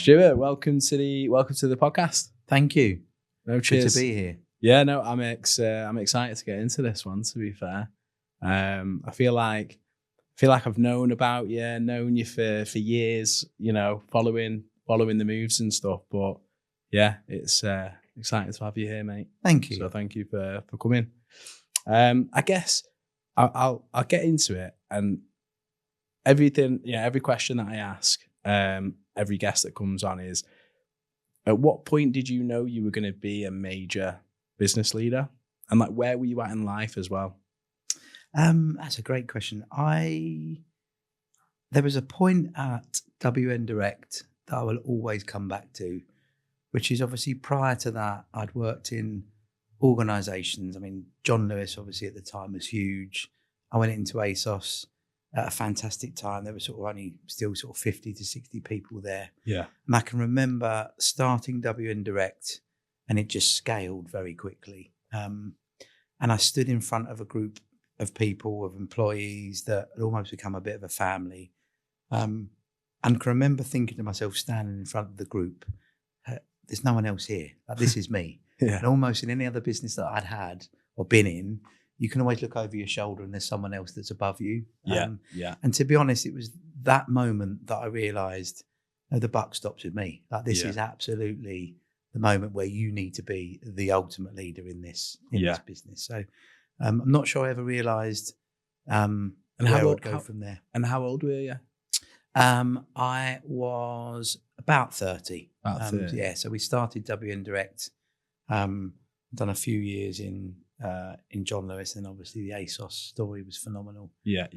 Stuart, welcome to the podcast. Thank you. No, cheers. Good to be here. Yeah, no, I'm excited to get into this one. To be fair, I feel like I've known about you, known you for years. You know, following the moves and stuff. But yeah, it's exciting to have you here, mate. Thank you. So thank you for coming. I guess I'll get into it, and everything. Yeah, every question that I ask, every guest that comes on is, at what point did you know you were going to be a major business leader, and like where were you at in life as well? That's a great question. There was a point at wnDirect that I will always come back to, which is obviously prior to that, I'd worked in organisations. I mean, John Lewis obviously at the time was huge. I went into ASOS at a fantastic time. There were only still 50 to 60 people there. Yeah. And I can remember starting wnDirect and it just scaled very quickly. And I stood in front of a group of people, of employees that had almost become a bit of a family. And can remember thinking to myself, standing in front of the group, there's no one else here. Like, this is me. Yeah. And almost in any other business that I'd had or been in, you can always look over your shoulder and there's someone else that's above you. Yeah. And to be honest, it was that moment that I realised, no, the buck stops with me. Like, this is absolutely the moment where you need to be the ultimate leader in this business. So I'm not sure I ever realised and where I would go from there. And how old were you? I was about 30. About 30. Yeah, so we started wnDirect, done a few years in John Lewis, and obviously the ASOS story was phenomenal. Yeah.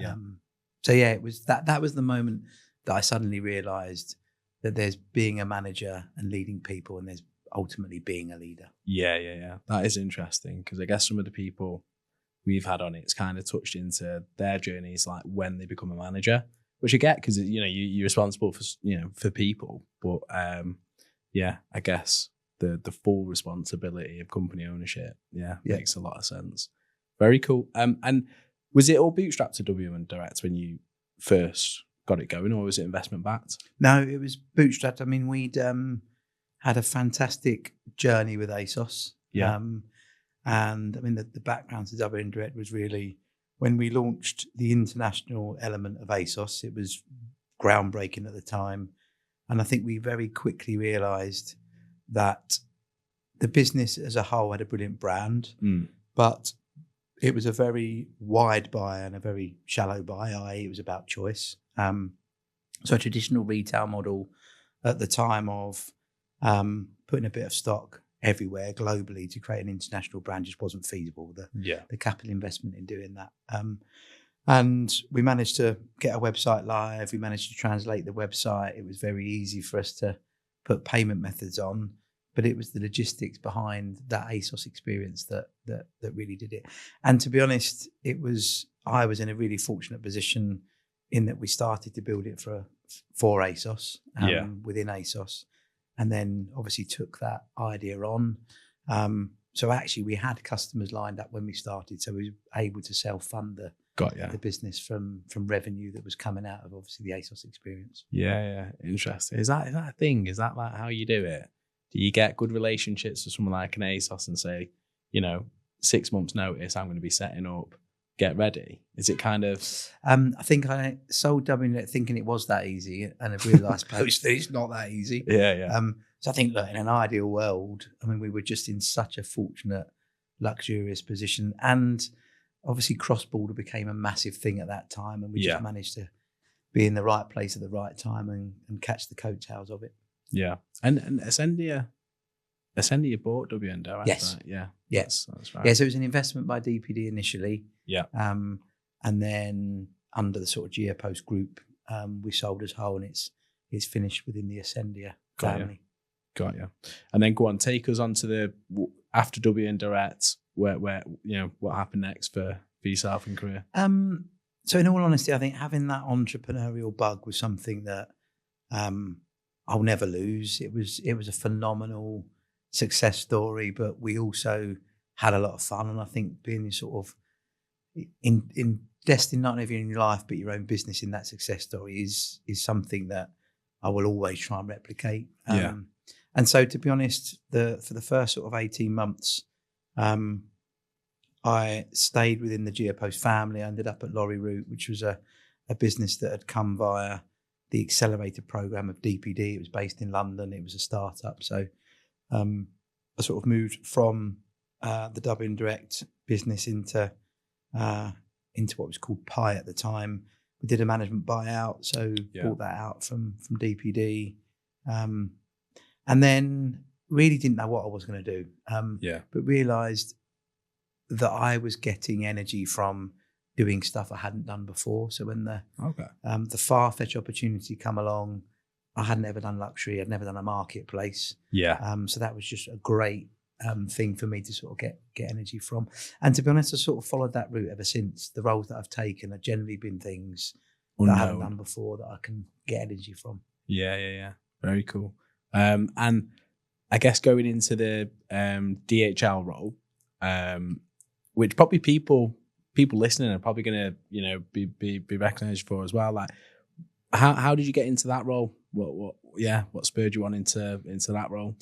So yeah, it was that was the moment that I suddenly realised that there's being a manager and leading people, and there's ultimately being a leader. Yeah. That is interesting, because I guess some of the people we've had on it's kind of touched into their journeys, like when they become a manager, which I get, because you're responsible for people, but I guess the full responsibility of company ownership makes a lot of sense. Very cool. And was it all bootstrapped to wnDirect when you first got it going, or was it investment backed? No, it was bootstrapped. I mean, we'd had a fantastic journey with ASOS. Yeah. And I mean, the background to wnDirect was really when we launched the international element of ASOS. It was groundbreaking at the time. And I think we very quickly realised that the business as a whole had a brilliant brand, but it was a very wide buy and a very shallow buy, i.e. it was about choice. So a traditional retail model at the time of putting a bit of stock everywhere globally to create an international brand just wasn't feasible. The capital investment in doing that. And we managed to get a website live. We managed to translate the website. It was very easy for us to put payment methods on, but it was the logistics behind that ASOS experience that really did it. And to be honest, I was in a really fortunate position in that we started to build it for ASOS within ASOS, and then obviously took that idea on. So actually we had customers lined up when we started, so we were able to self-fund the business from revenue that was coming out of obviously the ASOS experience. Yeah. Interesting. Is that a thing? Is that like how you do it? Do you get good relationships with someone like an ASOS and say, 6 months notice, I'm going to be setting up, get ready? Is it kind of... I think I sold wnDirect thinking it was that easy, and I've realised post that it's not that easy. Yeah. So I think, look, in an ideal world, I mean, we were just in such a fortunate, luxurious position, and obviously cross-border became a massive thing at that time, and we just managed to be in the right place at the right time and catch the coattails of it. Yeah. And Ascendia bought wnDirect, yes. Right? Yeah. Yes. That's right. Yeah, so it was an investment by DPD initially. Yeah. And then under the sort of Geopost group, we sold as whole, and it's finished within the Ascendia family. Got you. And then go on, take us on to after wnDirect, where what happened next for yourself and career? So in all honesty, I think having that entrepreneurial bug was something that I'll never lose. It was a phenomenal success story, but we also had a lot of fun. And I think being sort of investing not only in your life but your own business in that success story is something that I will always try and replicate. Yeah. And so, to be honest, for the first sort of 18 months, I stayed within the Geopost family. I ended up at Lorry Route, which was a business that had come via the accelerator program of DPD. It was based in London. It was a startup. So I sort of moved from the wnDirect business into what was called Pi at the time. We did a management buyout, so bought that out from DPD, and then really didn't know what I was going to do. But realised that I was getting energy from doing stuff I hadn't done before. So when the FARTECH opportunity come along, I hadn't ever done luxury. I'd never done a marketplace. So that was just a great thing for me to sort of get energy from. And to be honest, I sort of followed that route ever since. The roles that I've taken have generally been things that I haven't done before that I can get energy from. Yeah. Very cool. And I guess going into the DHL role, which probably people listening are probably going to be recognised for as well. Like, how did you get into that role? What spurred you on into that role?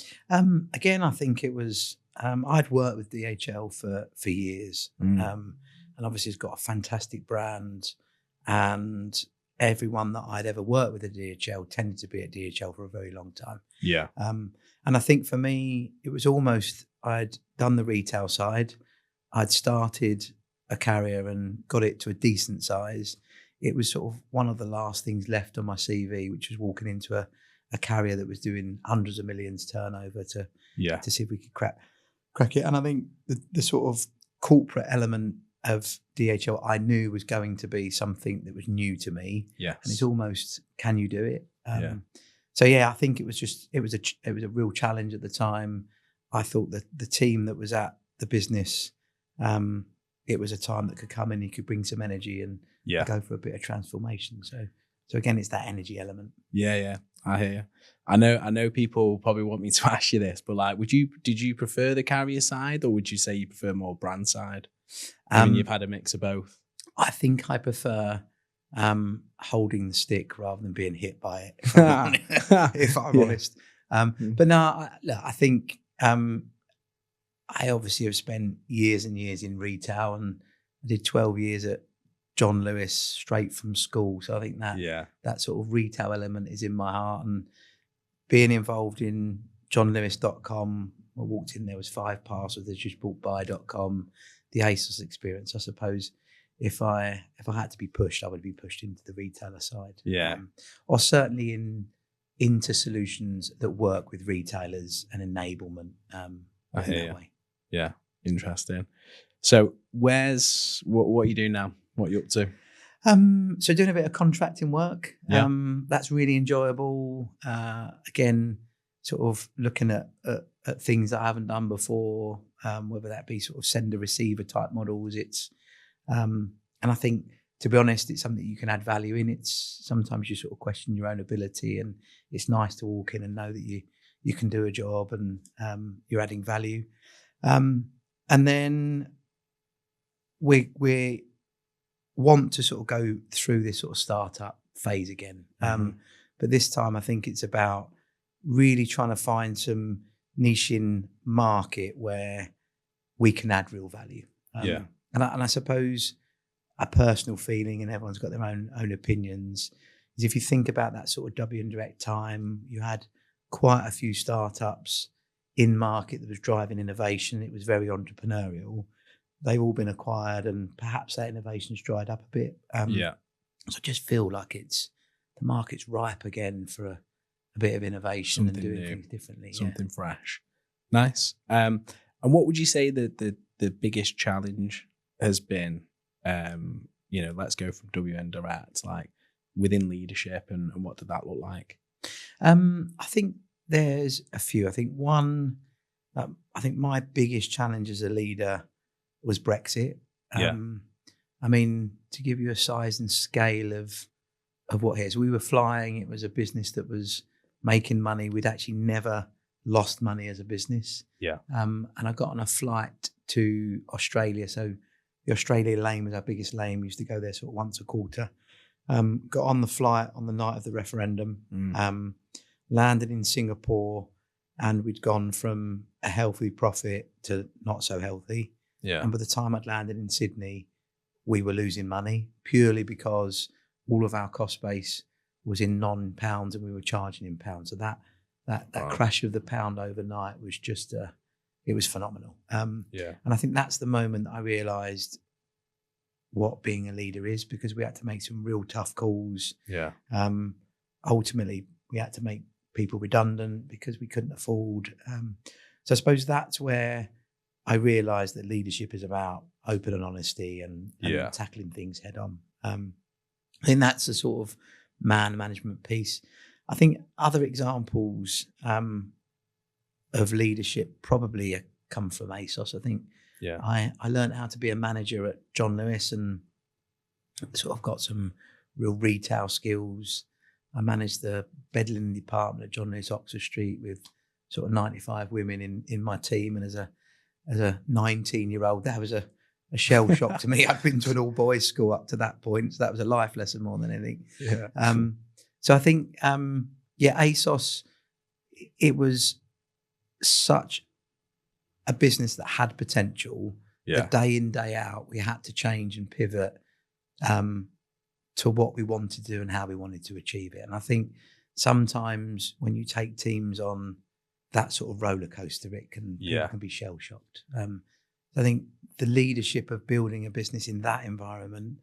Again, I think it was I'd worked with DHL for years, and obviously it's got a fantastic brand, and everyone that I'd ever worked with at DHL tended to be at DHL for a very long time. And I think for me, it was almost I'd done the retail side, I'd started a carrier and got it to a decent size. It was sort of one of the last things left on my CV, which was walking into a carrier that was doing hundreds of millions turnover to see if we could crack it. And I think the sort of corporate element of DHL I knew was going to be something that was new to me. And it's almost, can you do it? So I think it was a real challenge at the time. I thought that the team that was at the business, it was a time that could come in, you could bring some energy and go for a bit of transformation. So again, it's that energy element. I hear you. I know people probably want me to ask you this, but like, did you prefer the carrier side, or would you say you prefer more brand side? I mean, you've had a mix of both. I think I prefer holding the stick rather than being hit by it, if I'm honest. But no, I think I obviously have spent years and years in retail, and I did 12 years at John Lewis straight from school. So I think that sort of retail element is in my heart, and being involved in johnlewis.com, I walked in, there was 5 parcels, they just bought buy.com, the ASOS experience. I suppose if I had to be pushed, I would be pushed into the retailer side. Or certainly into solutions that work with retailers and enablement in that way. Interesting. So what are you doing now? What are you up to? So doing a bit of contracting work. That's really enjoyable. Again, sort of looking at things that I haven't done before, whether that be sort of sender receiver type models. It's and I think, to be honest, it's something you can add value in. It's sometimes you sort of question your own ability, and it's nice to walk in and know that you can do a job and you're adding value. And then we want to sort of go through this sort of startup phase again. But this time I think it's about really trying to find some niche in market where we can add real value. And I suppose a personal feeling, and everyone's got their own opinions, is if you think about that sort of wnDirect time, you had quite a few startups in market that was driving innovation. It was very entrepreneurial. They've all been acquired, and perhaps that innovation's dried up a bit. So I just feel like the market's ripe again for a bit of innovation, something and doing new, things differently. Something fresh. Nice. And what would you say the biggest challenge has been? Let's go from wnDirect, like within leadership, and what did that look like? I think there's a few. I think one, I think my biggest challenge as a leader was Brexit. I mean, to give you a size and scale of what it is, we were flying. It was a business that was making money. We'd actually never lost money as a business. And I got on a flight to Australia. So the Australia lane was our biggest lane. We used to go there sort of once a quarter. got on the flight on the night of the referendum, landed in Singapore, and we'd gone from a healthy profit to not so healthy. Yeah. And by the time I'd landed in Sydney, we were losing money purely because all of our cost base was in non-pounds and we were charging in pounds. So that crash of the pound overnight was just, it was phenomenal. And I think that's the moment that I realised what being a leader is, because we had to make some real tough calls. Ultimately, we had to make people redundant because we couldn't afford. So I suppose that's where I realised that leadership is about open and honesty and tackling things head on. I think that's the sort of management piece. I think other examples of leadership probably come from ASOS. I think I learned how to be a manager at John Lewis and sort of got some real retail skills. I managed the bed linen department at John Lewis Oxford Street with sort of 95 women in my team. And as a 19-year-old, that was a shell shock to me. I'd been to an all-boys school up to that point, so that was a life lesson more than anything. So I think, ASOS, it was such a business that had potential. But day in, day out, we had to change and pivot to what we wanted to do and how we wanted to achieve it. And I think sometimes when you take teams on that sort of roller coaster, it can be shell shocked. I think the leadership of building a business in that environment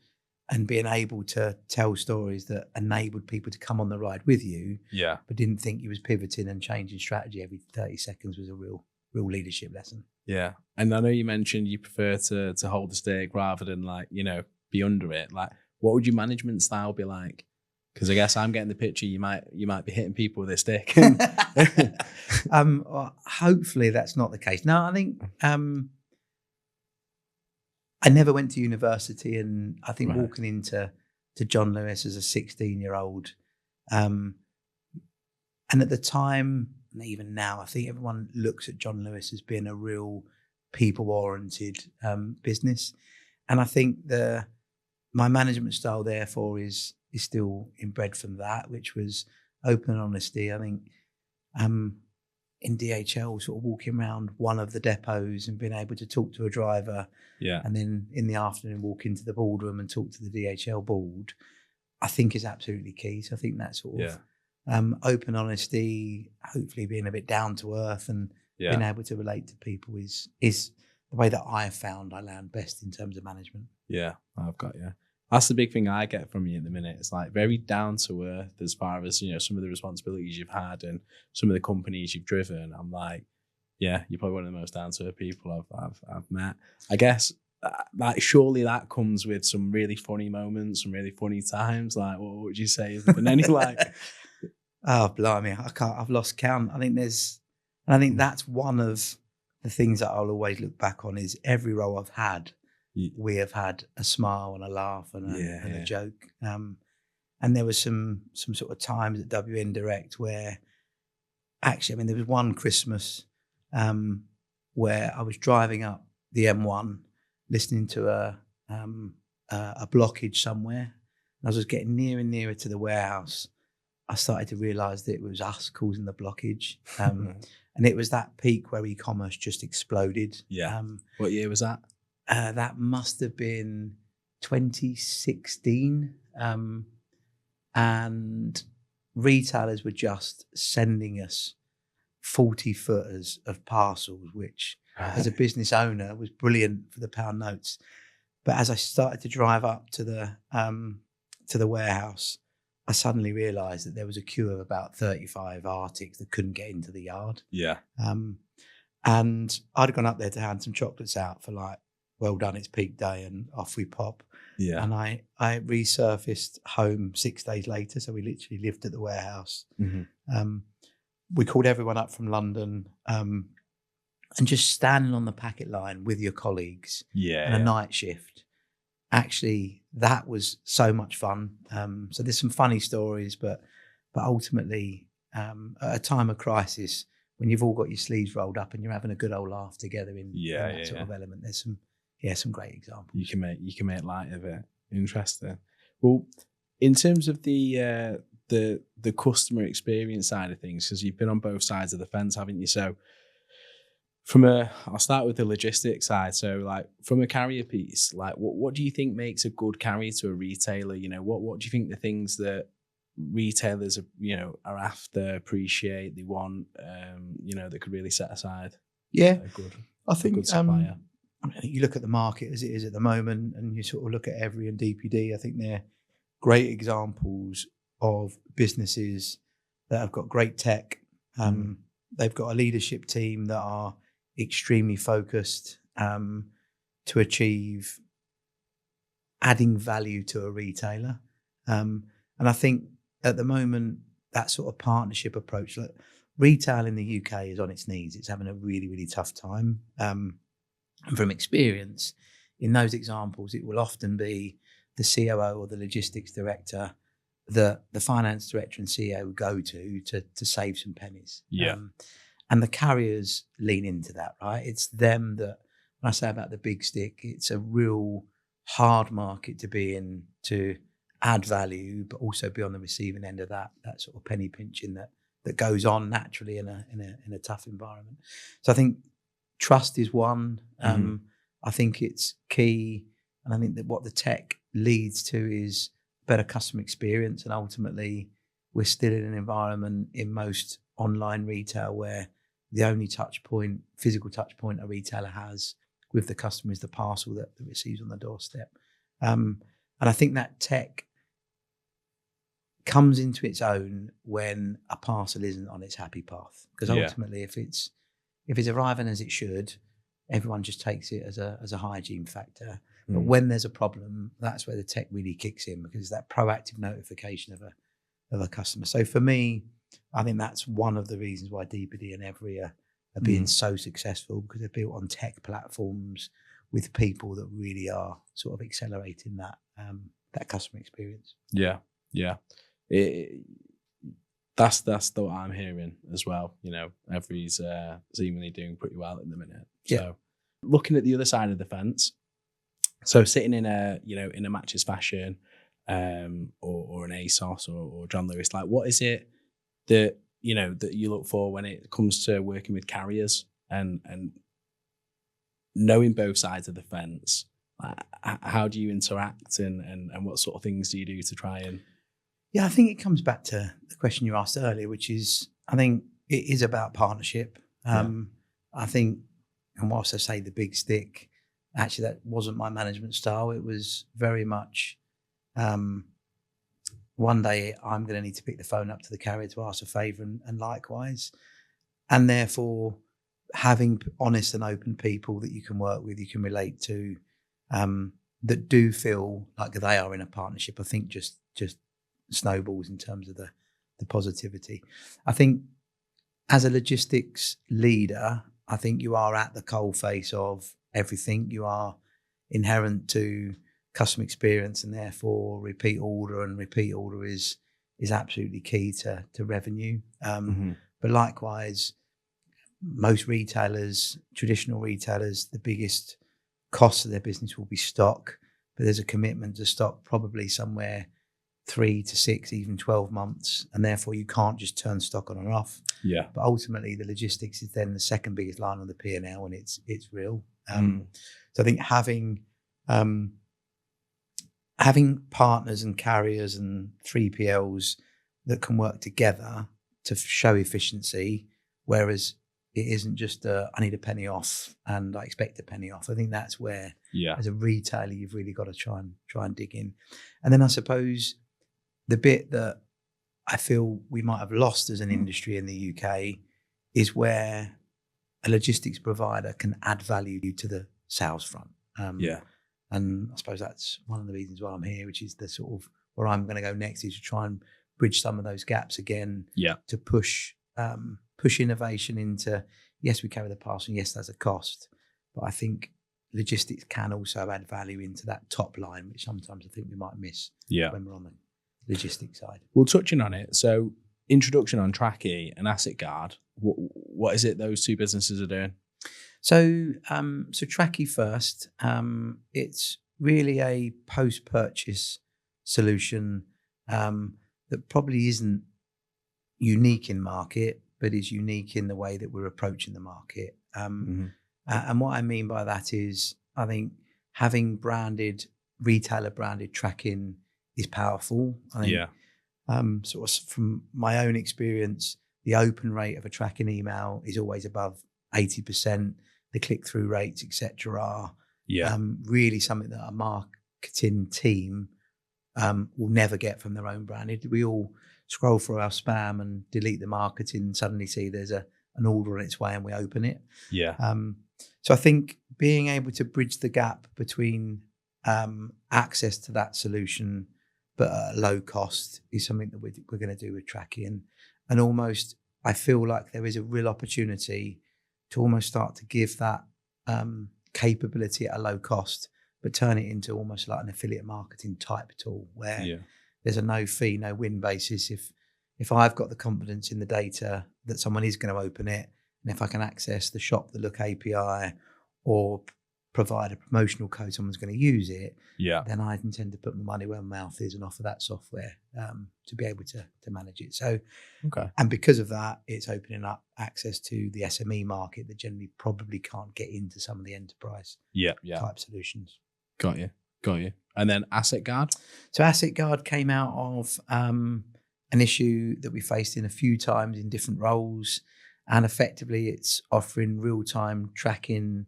and being able to tell stories that enabled people to come on the ride with you, but didn't think you was pivoting and changing strategy every 30 seconds was a real leadership lesson. Yeah. And I know you mentioned you prefer to hold the stake rather than be under it. Like, what would your management style be like? Because I guess I'm getting the picture you might be hitting people with a stick. Hopefully that's not the case. No, I think I never went to university, and I think walking into John Lewis as a 16-year-old, and at the time, and even now, I think everyone looks at John Lewis as being a real people-oriented business, and I think my management style, therefore, is still inbred from that, which was open honesty. I think in DHL, sort of walking around one of the depots and being able to talk to a driver, and then in the afternoon walk into the boardroom and talk to the DHL board, I think is absolutely key. So I think that sort of open honesty, hopefully being a bit down to earth and being able to relate to people is the way that I have found I land best in terms of management. Yeah, I've got you. That's the big thing I get from you at the minute. It's like very down to earth as far as, some of the responsibilities you've had and some of the companies you've driven. I'm like, you're probably one of the most down to earth people I've met. I guess surely that comes with some really funny moments, some really funny times. Like, what would you say has been any like? Oh, blimey, I've lost count. I think that's one of the things that I'll always look back on is every role I've had. We have had a smile and a laugh and a joke. And there was some sort of times at wnDirect where actually, there was one Christmas where I was driving up the M1, listening to a blockage somewhere. And as I was getting nearer and nearer to the warehouse, I started to realise that it was us causing the blockage. And it was that peak where eCommerce just exploded. What year was that? That must have been 2016. And retailers were just sending us 40-footers of parcels, which as a business owner was brilliant for the pound notes. But as I started to drive up to the warehouse, I suddenly realised that there was a queue of about 35 Arctics that couldn't get into the yard. And I'd gone up there to hand some chocolates out for like, well done, it's peak day, and off we pop. And I resurfaced home 6 days later, so we literally lived at the warehouse. We called everyone up from London, and just standing on the packet line with your colleagues and a night shift. Actually, that was so much fun. So there's some funny stories, but ultimately, at a time of crisis, when you've all got your sleeves rolled up and you're having a good old laugh together in that sort of element, there's some great examples. You can make light of it. Interesting. Well, In terms of the customer experience side of things, because you've been on both sides of the fence, haven't you? So I'll start with the logistics side. So like from a carrier piece, like what do you think makes a good carrier to a retailer? You know, what do you think the things that retailers are, you know, are after, appreciate, they want, you know, that could really set aside a good supplier? I mean, you look at the market as it is at the moment, and you sort of look at Every and DPD. I think they're great examples of businesses that have got great tech. They've got a leadership team that are extremely focused to achieve adding value to a retailer. And I think at the moment, that sort of partnership approach, like retail in the UK is on its knees. It's having a really, really tough time. And from experience, in those examples, it will often be the COO or the logistics director that the finance director and CEO would go to save some pennies. Yeah. And the carriers lean into that, right? It's them that, when I say about the big stick, it's a real hard market to be in to add value, but also be on the receiving end of that sort of penny pinching that goes on naturally in a tough environment. So I think trust is one. I think it's key. And I think that what the tech leads to is better customer experience. And ultimately, we're still in an environment in most online retail where the only physical touch point a retailer has with the customer is the parcel that receives on the doorstep. And I think that tech comes into its own when a parcel isn't on its happy path. Because ultimately, if it's arriving as it should, everyone just takes it as a hygiene factor. But when there's a problem, that's where the tech really kicks in, because it's that proactive notification of a customer. So for me, I think that's one of the reasons why DPD and Every are being so successful, because they're built on tech platforms with people that really are sort of accelerating that customer experience. Yeah. That's what I'm hearing as well. You know, Every's seemingly doing pretty well at the minute. So looking at the other side of the fence, so sitting in a Matches Fashion or an ASOS or John Lewis, like what is it that you look for when it comes to working with carriers and knowing both sides of the fence? How do you interact and what sort of things do you do to try and? Yeah, I think it comes back to the question you asked earlier, which is, I think it is about partnership. I think, and whilst I say the big stick, actually that wasn't my management style. It was very much, one day I'm going to need to pick the phone up to the carrier to ask a favour and likewise. And therefore, having honest and open people that you can work with, you can relate to, that do feel like they are in a partnership, I think just snowballs in terms of the positivity. I think as a logistics leader, I think you are at the coalface of everything. You are inherent to customer experience, and therefore repeat order is absolutely key to revenue. But likewise, most retailers, traditional retailers, the biggest cost of their business will be stock, but there's a commitment to stock probably somewhere 3 to 6, even 12 months. And therefore you can't just turn stock on and off. Yeah. But ultimately the logistics is then the second biggest line on the P&L, and it's real. So I think having partners and carriers and 3PLs that can work together to show efficiency, whereas it isn't just I need a penny off and I expect a penny off. I think that's where, as a retailer, you've really got to try and dig in. And then I suppose the bit that I feel we might have lost as an industry in the UK is where a logistics provider can add value to the sales front. And I suppose that's one of the reasons why I'm here, which is the sort of where I'm going to go next, is to try and bridge some of those gaps again. To push innovation into, yes, we carry the parcel, and yes, there's a cost, but I think logistics can also add value into that top line, which sometimes I think we might miss when we're on the logistics side. Well, touching on it, so introduction on Trakii and Asset Guard, what is it those two businesses are doing? So Trakii first, it's really a post-purchase solution that probably isn't unique in market, but is unique in the way that we're approaching the market. And what I mean by that is, I think having retailer branded tracking is powerful. I think, sort of from my own experience, the open rate of a tracking email is always above 80%. The click-through rates, etc., are really something that a marketing team will never get from their own branded. We all scroll through our spam and delete the marketing and suddenly see there's an order on its way and we open it. So I think being able to bridge the gap between access to that solution but at a low cost is something that we're going to do with Trakii. And almost I feel like there is a real opportunity to almost start to give that capability at a low cost, but turn it into almost like an affiliate marketing type tool where there's a no fee, no win basis. If I've got the confidence in the data that someone is going to open it, and if I can access the Shop the Look API or provide a promotional code someone's going to use it, then I intend to put my money where my mouth is and offer that software to be able to manage it. So, and because of that, it's opening up access to the SME market that generally probably can't get into some of the enterprise type solutions. Got you. And then Asset Guard? So Asset Guard came out of an issue that we faced in a few times in different roles, and effectively it's offering real-time tracking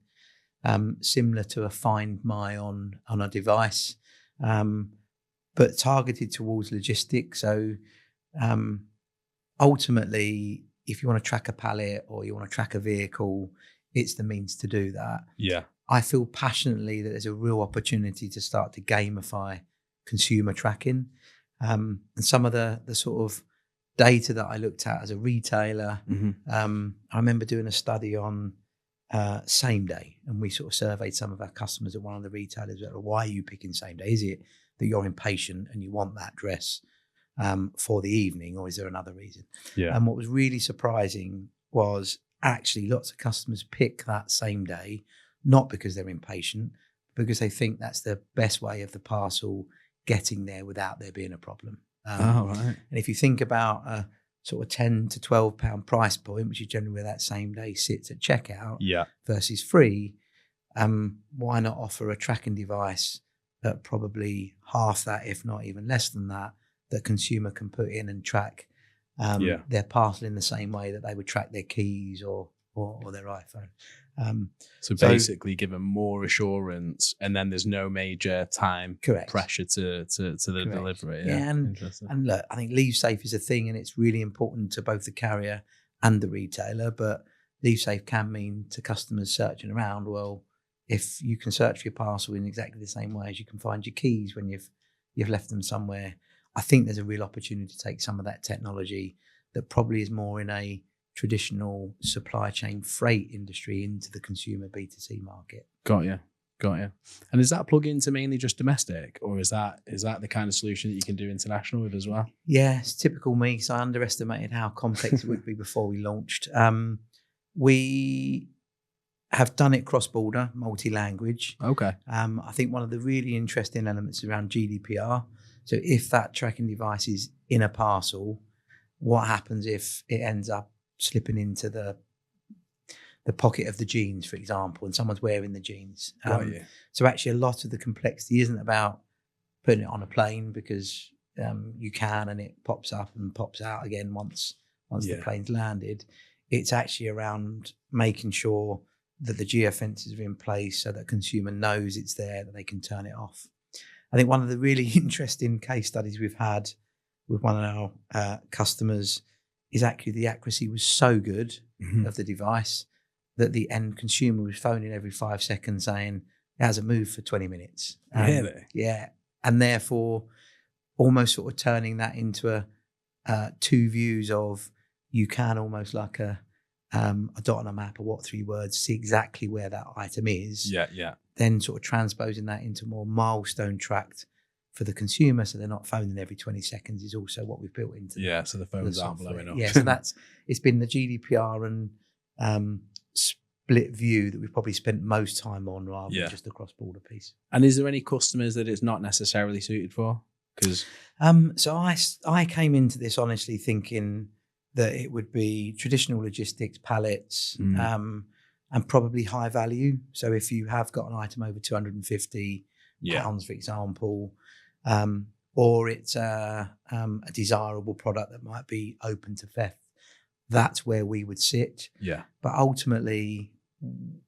similar to a Find My on a device, but targeted towards logistics. So ultimately, if you want to track a pallet or you want to track a vehicle, it's the means to do that. I feel passionately that there's a real opportunity to start to gamify consumer tracking. And some of the sort of data that I looked at as a retailer, I remember doing a study on same day, and we sort of surveyed some of our customers at one of the retailers. Why are you picking same day? Is it that you're impatient and you want that dress for the evening, or is there another reason? And what was really surprising was actually lots of customers pick that same day, not because they're impatient, because they think that's the best way of the parcel getting there without there being a problem. And if you think about a sort of £10 to £12 price point, which is generally where that same day sits at checkout, versus free, why not offer a tracking device at probably half that, if not even less than that, that consumer can put in and track their parcel in the same way that they would track their keys or their iPhone. So basically give them more assurance, and then there's no major time pressure to the delivery. And look, I think Leave Safe is a thing, and it's really important to both the carrier and the retailer, but Leave Safe can mean to customers searching around, well, if you can search for your parcel in exactly the same way as you can find your keys when you've left them somewhere, I think there's a real opportunity to take some of that technology that probably is more in a traditional supply chain freight industry into the consumer B2C market. Got you. And is that plug into mainly just domestic, or is that the kind of solution that you can do international with as well? Yeah, it's typical me, because I underestimated how complex it would be before we launched. We have done it cross-border, multi-language. I think one of the really interesting elements is around GDPR. So if that tracking device is in a parcel, what happens if it ends up slipping into the pocket of the jeans, for example, and someone's wearing the jeans? So actually a lot of the complexity isn't about putting it on a plane, because you can, and it pops up and pops out again once the plane's landed. It's actually around making sure that the geofences are in place so that consumer knows it's there, that they can turn it off. I think one of the really interesting case studies we've had with one of our customers is actually the accuracy was so good of the device that the end consumer was phoning every 5 seconds saying it hasn't moved for 20 minutes. Really? Yeah. And therefore almost sort of turning that into two views of, you can almost like a dot on a map, or what 3 words, see exactly where that item is. Then sort of transposing that into more milestone tracked for the consumer, so they're not phoning every 20 seconds, is also what we've built into so the phones aren't blowing up. So it's been the GDPR and split view that we've probably spent most time on, rather than just the cross-border piece. And is there any customers that it's not necessarily suited for? Because so I came into this honestly thinking that it would be traditional logistics, pallets, and probably high value. So if you have got an item over £250, for example, or it's a desirable product that might be open to theft, that's where we would sit. Yeah. But ultimately,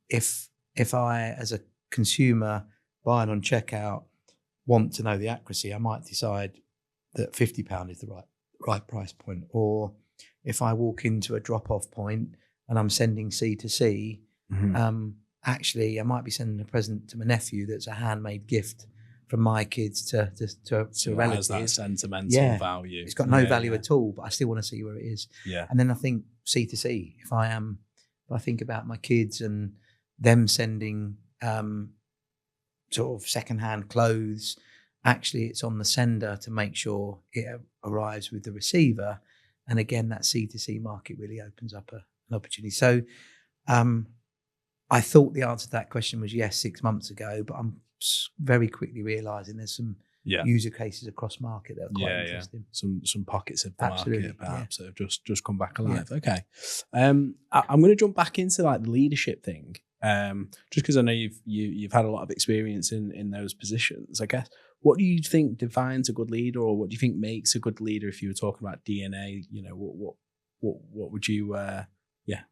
if I, as a consumer buying on checkout, want to know the accuracy, I might decide that £50 is the right price point. Or if I walk into a drop-off point and I'm sending C2C, actually I might be sending a present to my nephew that's a handmade gift from my kids to so relatives. it has that sentimental value. It's got no value at all, but I still want to see where it is. Yeah. And then I think C2C, if I think about my kids and them sending sort of secondhand clothes, actually it's on the sender to make sure it arrives with the receiver. And again, that C2C market really opens up an opportunity. So I thought the answer to that question was yes 6 months ago, but I'm very quickly realising there's some user cases across market that are quite interesting. Some pockets of the market perhaps that have just come back alive. Okay. I'm going to jump back into like the leadership thing, just because I know you've had a lot of experience in those positions. I guess, what do you think defines a good leader, or what do you think makes a good leader? If you were talking about DNA, what would you what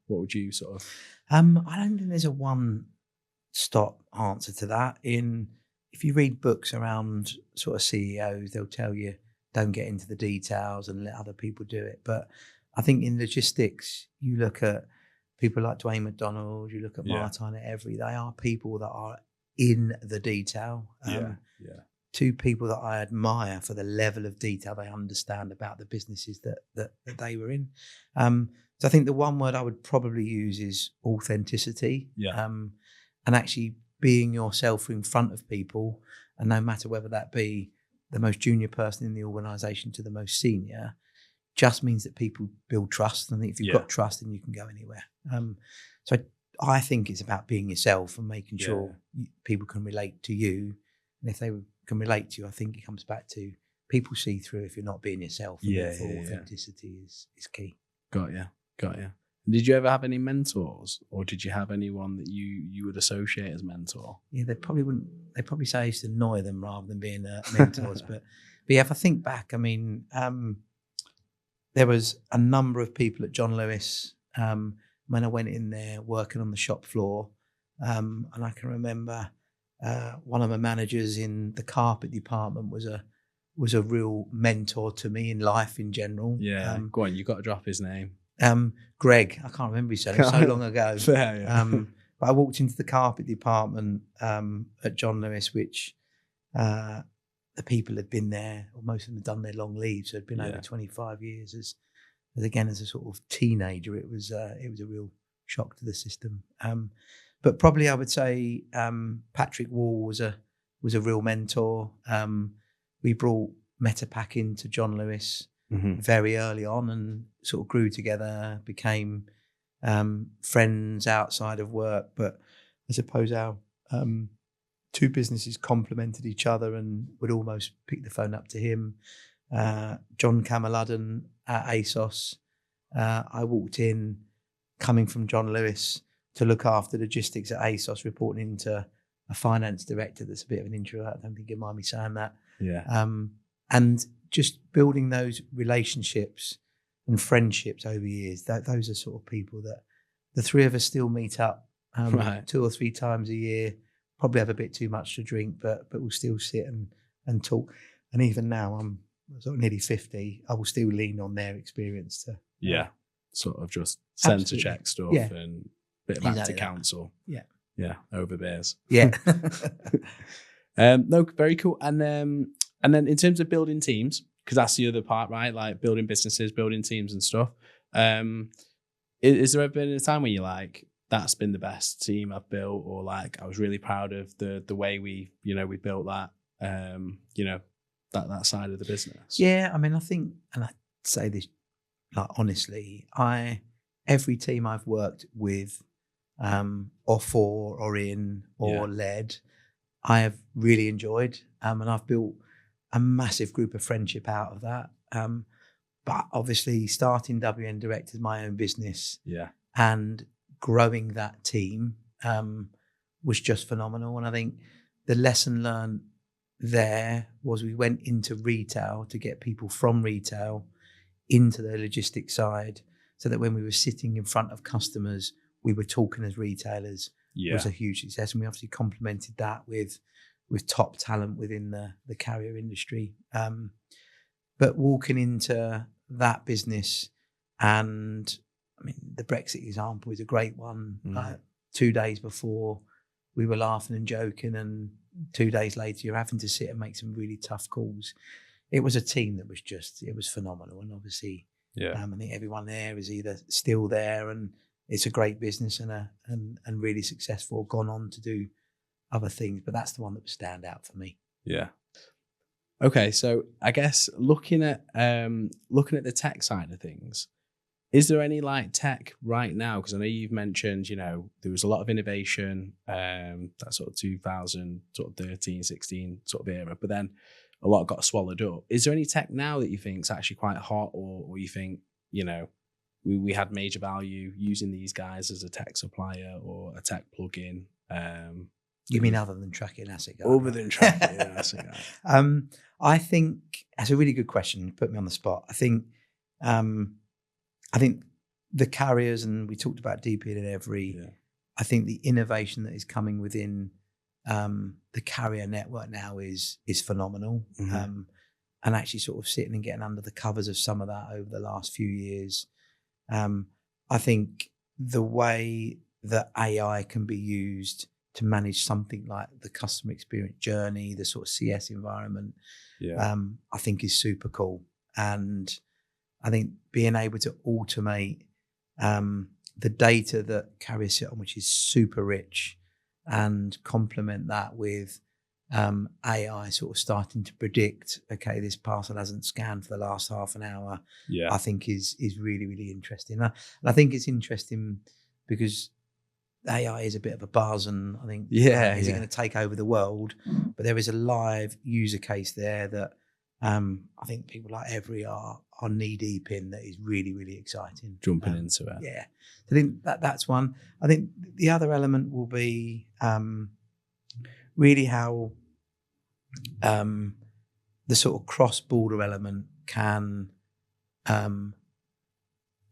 would you sort of? I don't think there's a one-stop answer to that. If you read books around sort of CEOs, they'll tell you don't get into the details and let other people do it. But I think in logistics, you look at people like Dwayne McDonald, you look at Martin at Every, they are people that are in the detail. Two people that I admire for the level of detail they understand about the businesses that they were in. So I think the one word I would probably use is authenticity. And actually being yourself in front of people, and no matter whether that be the most junior person in the organisation to the most senior, just means that people build trust. And I think if you've got trust, then you can go anywhere. So I think it's about being yourself and making sure people can relate to you. And if they can relate to you, I think it comes back to people see through if you're not being yourself. And authenticity is key. Got you. Did you ever have any mentors, or did you have anyone that you would associate as mentor? Yeah, they probably wouldn't. They probably say I used to annoy them rather than being mentors. but if I think back, I mean, there was a number of people at John Lewis when I went in there working on the shop floor, and I can remember one of my managers in the carpet department was a real mentor to me in life in general. Yeah, go on, you got to drop his name. Greg, I can't remember his name, so long ago. Fair, but I walked into the carpet department at John Lewis, which the people had been there, or most of them had done their long leave, so it had been over 25 years. As again, as a sort of teenager, it was a real shock to the system. But probably I would say Patrick Wall was a real mentor. We brought Metapack into John Lewis very early on and sort of grew together, became friends outside of work. But I suppose our two businesses complemented each other and would almost pick the phone up to him. John Cameludden at ASOS. I walked in coming from John Lewis to look after logistics at ASOS, reporting into a finance director. That's a bit of an intro. I don't think you mind me saying that. Yeah. And just building those relationships and friendships over years. Those are sort of people that the three of us still meet up 2 or 3 times a year. Probably have a bit too much to drink, but we'll still sit and talk. And even now, I'm sort of nearly 50. I will still lean on their experience to sort of just sense check stuff and bit of active counsel. Yeah, over beers. Yeah. No, very cool. And then in terms of building teams, because that's the other part, right? Like building businesses, building teams and stuff. Is there ever been a time where you're like, that's been the best team I've built, or like I was really proud of the way we built that, that side of the business? Yeah, I mean, I think, and I say this like honestly, every team I've worked with, or for, or in, or led, I have really enjoyed, and I've built a massive group of friendship out of that. But obviously starting wnDirect as my own business and growing that team was just phenomenal. And I think the lesson learned there was we went into retail to get people from retail into the logistics side, so that when we were sitting in front of customers, we were talking as retailers. Was a huge success. And we obviously complemented that with top talent within the carrier industry. But walking into that business, and I mean, the Brexit example is a great one. 2 days before, we were laughing and joking, and 2 days later, you're having to sit and make some really tough calls. It was a team that it was phenomenal. And obviously, I think everyone there is either still there, and it's a great business and really successful, gone on to do other things. But that's the one that would stand out for me. Yeah. Okay, so I guess looking at the tech side of things, is there any like tech right now? Because I know you've mentioned, there was a lot of innovation, that sort of 2013, 16 sort of era, but then a lot got swallowed up. Is there any tech now that you think is actually quite hot, or you think, we had major value using these guys as a tech supplier or a tech plugin? You mean other than Trakii and ASOS? Other than Trakii and ASOS. I think that's a really good question. You put me on the spot. I think the carriers, and we talked about DP and Every. I think the innovation that is coming within the carrier network now is phenomenal. And actually sort of sitting and getting under the covers of some of that over the last few years. I think the way that AI can be used to manage something like the customer experience journey, the sort of CS environment, I think is super cool. And I think being able to automate the data that carriers sit on, which is super rich, and complement that with AI sort of starting to predict, okay, this parcel hasn't scanned for the last half an hour, I think is really, really interesting. And I think it's interesting because AI is a bit of a buzz, and I think is it going to take over the world? But there is a live user case there that I think people like Every are knee deep in, that is really, really exciting. Jumping into it. Yeah. I think that's one. I think the other element will be really how the sort of cross-border element can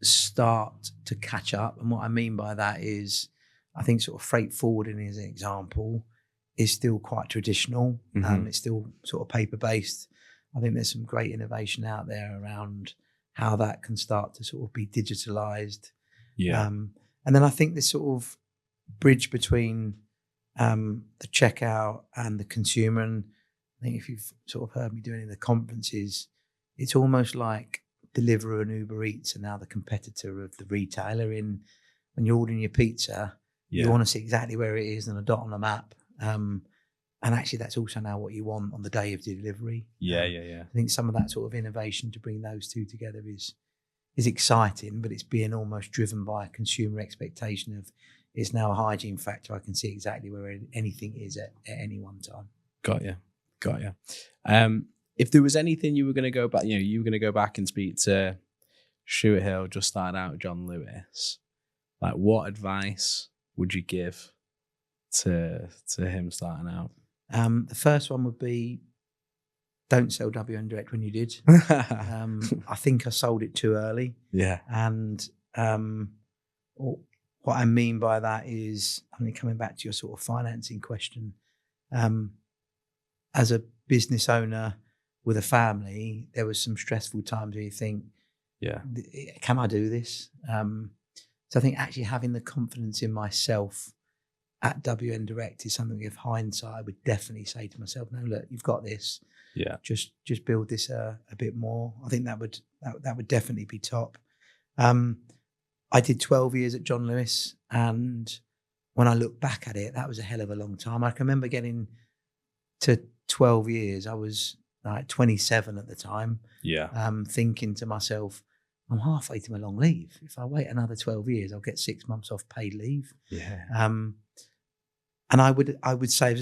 start to catch up. And what I mean by that is, I think sort of freight forwarding, as an example, is still quite traditional. It's still sort of paper-based. I think there's some great innovation out there around how that can start to sort of be digitalized. And then I think this sort of bridge between the checkout and the consumer, and I think if you've sort of heard me doing it in the conferences, it's almost like Deliveroo and Uber Eats are now the competitor of the retailer. When you're ordering your pizza, you want to see exactly where it is and a dot on the map. And actually, that's also now what you want on the day of delivery. I think some of that sort of innovation to bring those two together is exciting, but it's being almost driven by a consumer expectation of, it's now a hygiene factor. I can see exactly where anything is at any one time. Got you. If there was anything you were going to go back, you were going to go back and speak to Stuart Hill, just starting out John Lewis, like what advice would you give to him starting out? The first one would be, don't sell wnDirect when you did. I think I sold it too early. And what I mean by that is, I mean, coming back to your sort of financing question, as a business owner with a family, there was some stressful times where you think, can I do this? So I think actually having the confidence in myself at wnDirect is something, with hindsight, I would definitely say to myself, no, look, you've got this. Just build this a bit more. I think that would definitely be top. I did 12 years at John Lewis, and when I look back at it, that was a hell of a long time. I can remember getting to 12 years. I was like 27 at the time. Thinking to myself, I'm halfway to my long leave. If I wait another 12 years, I'll get 6 months off paid leave. And I would say,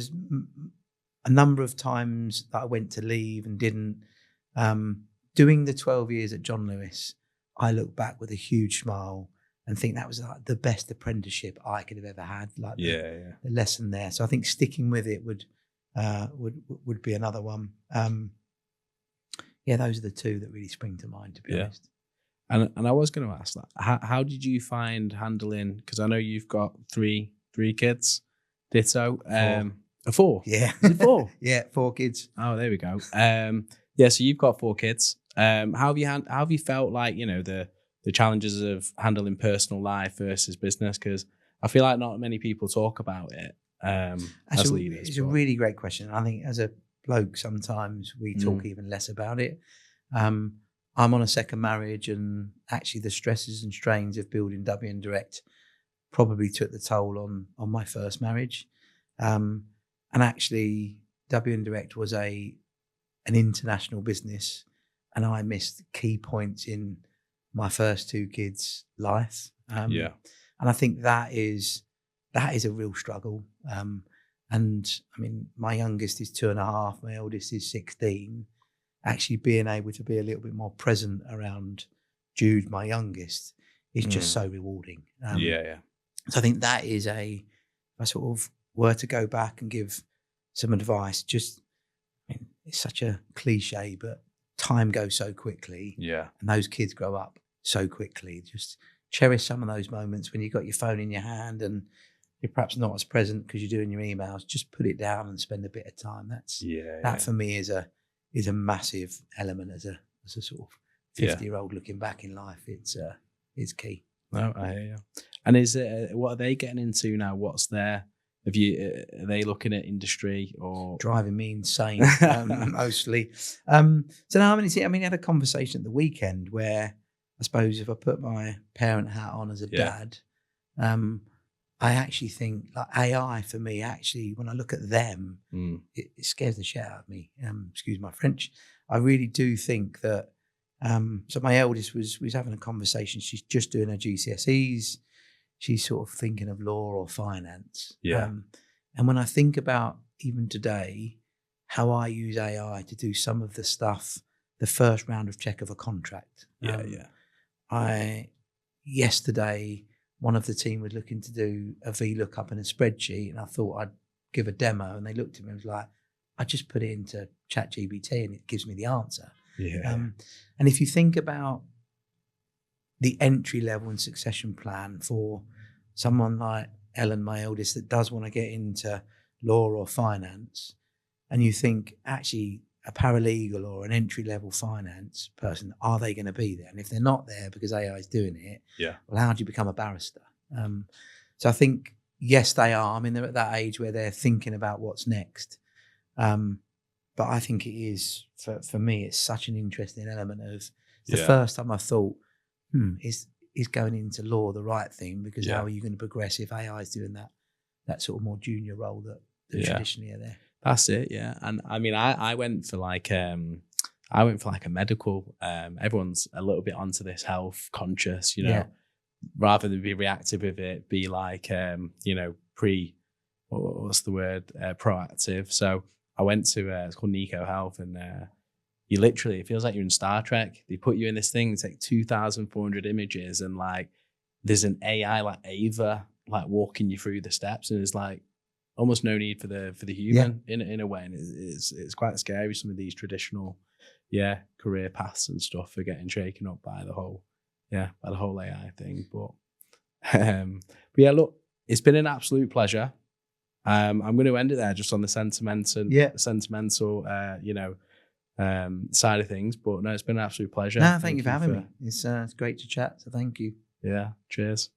a number of times that I went to leave and didn't. Doing the 12 years at John Lewis, I look back with a huge smile and think that was like the best apprenticeship I could have ever had. Like the lesson there. So I think sticking with it would be another one. Those are the two that really spring to mind, to be honest. And I was going to ask that. How did you find handling? Because I know you've got three kids. Ditto. Four. Yeah. Is it 4? Yeah, 4 kids. Oh, there we go. So you've got 4 kids. How have you felt like, you know, the challenges of handling personal life versus business? Because I feel like not many people talk about it as leaders. It's a really great question. I think as a bloke, sometimes we talk even less about it. I'm on a second marriage, and actually the stresses and strains of building wnDirect probably took the toll on my first marriage. And actually wnDirect was an international business, and I missed key points in my first 2 kids' life. And I think that is a real struggle. And I mean, my youngest is 2.5, my oldest is 16. Actually being able to be a little bit more present around Jude, my youngest, is just so rewarding. So I think that is if I sort of were to go back and give some advice, just, I mean, it's such a cliche, but time goes so quickly. Yeah. And those kids grow up so quickly. Just cherish some of those moments when you've got your phone in your hand and you're perhaps not as present because you're doing your emails. Just put it down and spend a bit of time. That for me is a massive element as a sort of 50-year-old looking back in life. It's key. No, I hear you. And is it what are they getting into now? What's their are they looking at industry or driving me insane mostly? So now I had a conversation at the weekend where I suppose if I put my parent hat on as a dad, I actually think like AI for me, actually, when I look at them, it scares the shit out of me. Excuse my French. I really do think that. So my eldest was having a conversation. She's just doing her GCSEs. She's sort of thinking of law or finance. And when I think about even today, how I use AI to do some of the stuff, the first round of check of a contract. Yesterday, one of the team was looking to do a VLOOKUP in a spreadsheet, and I thought I'd give a demo, and they looked at me and was like, I just put it into ChatGPT and it gives me the answer. And if you think about the entry level and succession plan for someone like Ellen, my eldest, that does want to get into law or finance, and you think actually a paralegal or an entry level finance person, are they going to be there? And if they're not there because AI is doing it, well, how do you become a barrister? So I think, yes, they are. I mean, they're at that age where they're thinking about what's next. But I think it is, for me, it's such an interesting element of the first time I thought, is going into law the right thing? Because how are you going to progress if AI is doing that sort of more junior role that traditionally are there? That's it, yeah. And I mean, I went for like a medical. Everyone's a little bit onto this health conscious, you know, rather than be reactive with it, be like, proactive. So I went to it's called Nico Health, and you literally, it feels like you're in Star Trek. They put you in this thing, take 2,400 images, and like there's an AI like Ava like walking you through the steps, and it's like almost no need for the human in a way. And it's quite scary. Some of these traditional career paths and stuff are getting shaken up by the whole AI thing. But yeah, look, it's been an absolute pleasure. I'm going to end it there just on the sentimental side of things. But no, it's been an absolute pleasure. No, thank you for having me. It's great to chat. So thank you. Yeah. Cheers.